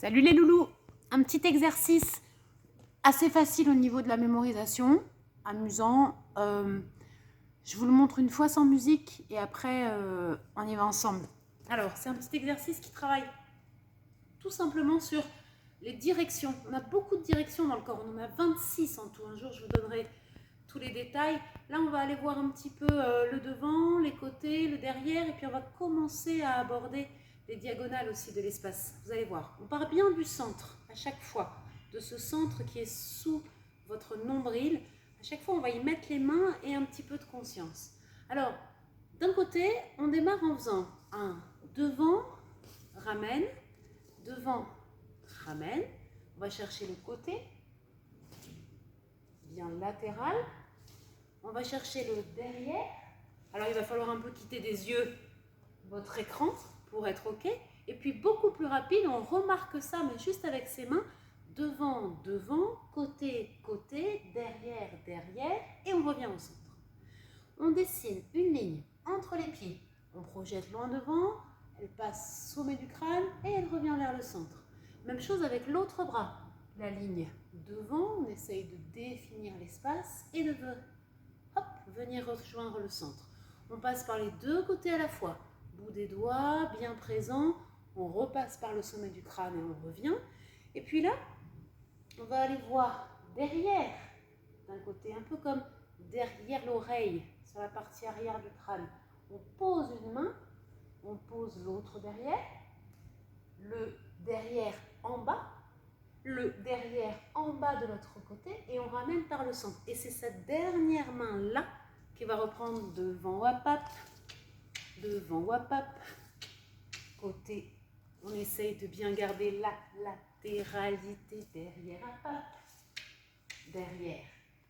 Salut les loulous! Un petit exercice assez facile au niveau de la mémorisation, amusant. Je vous le montre une fois sans musique et après on y va ensemble. Alors, c'est un petit exercice qui travaille tout simplement sur les directions. On a beaucoup de directions dans le corps, on en a 26 en tout. Un jour, je vous donnerai tous les détails. Là, on va aller voir un petit peu le devant, les côtés, le derrière, et puis on va commencer à aborder les diagonales aussi de l'espace. Vous allez voir, on part bien du centre à chaque fois, de ce centre qui est sous votre nombril. À chaque fois, on va y mettre les mains et un petit peu de conscience. Alors, d'un côté, on démarre en faisant un devant, ramène, devant, ramène. On va chercher le côté, bien latéral. On va chercher le derrière. Alors, il va falloir un peu quitter des yeux votre écran pour être OK. Et puis, beaucoup plus rapide, on remarque ça, mais juste avec ses mains. Devant, devant, côté, côté, derrière, derrière. Et on revient au centre. On dessine une ligne entre les pieds. On projette loin devant. Elle passe sommet du crâne et elle revient vers le centre. Même chose avec l'autre bras. La ligne devant, on essaye de définir l'espace et de venir rejoindre le centre. On passe par les deux côtés à la fois. Bout des doigts, bien présent. On repasse par le sommet du crâne et on revient. Et puis là, on va aller voir derrière, d'un côté, un peu comme derrière l'oreille, sur la partie arrière du crâne. On pose une main, on pose l'autre derrière, le derrière en bas, le derrière en bas de l'autre côté et on ramène par le centre. Et c'est cette dernière main-là qui va reprendre devant wapap, côté. On essaye de bien garder la latéralité derrière wapap, derrière.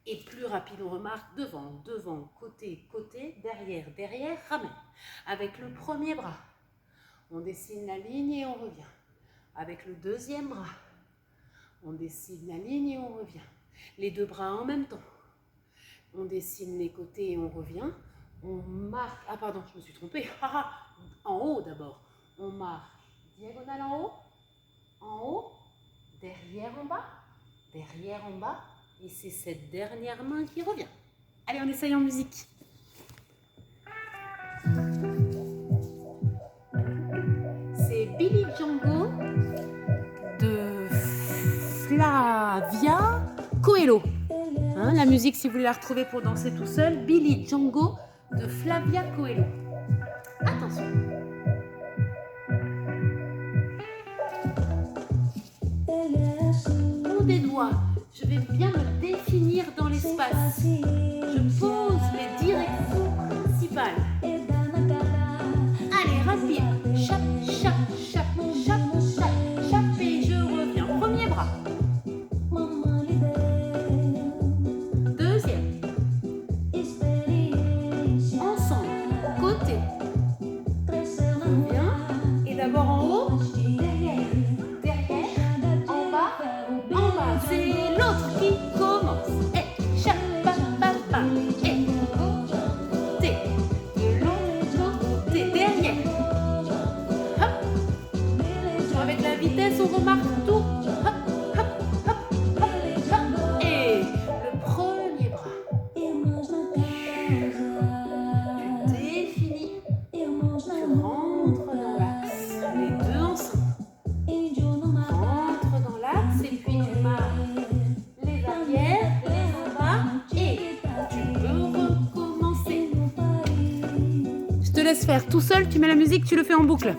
Et plus rapide, on remarque devant, devant, côté, côté, derrière, derrière, ramène. Avec le premier bras, on dessine la ligne et on revient. Avec le deuxième bras, on dessine la ligne et on revient. Les deux bras en même temps. On dessine les côtés et on revient. On marque... Ah pardon, je me suis trompée. En haut d'abord. On marque diagonale en haut, derrière en bas. Et c'est cette dernière main qui revient. Allez, on essaye en musique. C'est Billy Django de Flavia Coelho. La musique, si vous voulez la retrouver pour danser tout seul, Billy Django de Flavia Coelho. Attention. Bout des doigts, je vais bien me définir dans l'espace. Je pose les directions principales. Allez, rapide. Chap, chap, chap, chap, chap, chap. Et je reviens. Premier bras. Deuxième. Ensemble. Côté. Reviens. Et d'abord en haut. Derrière. Derrière. En bas. En bas. C'est l'autre qui commence. Et chap, pa, pa, pa. Et côté. De l'autre côté. Derrière. Hop. Avec la vitesse, on remarque tout. Hop, hop, hop, hop, hop. Et le premier bras. Tu définis. Tu rentres dans l'axe. Les deux ensemble. Rentre dans l'axe et puis tu marques les arrières, les en bas et tu peux recommencer. Je te laisse faire tout seul, tu mets la musique, tu le fais en boucle.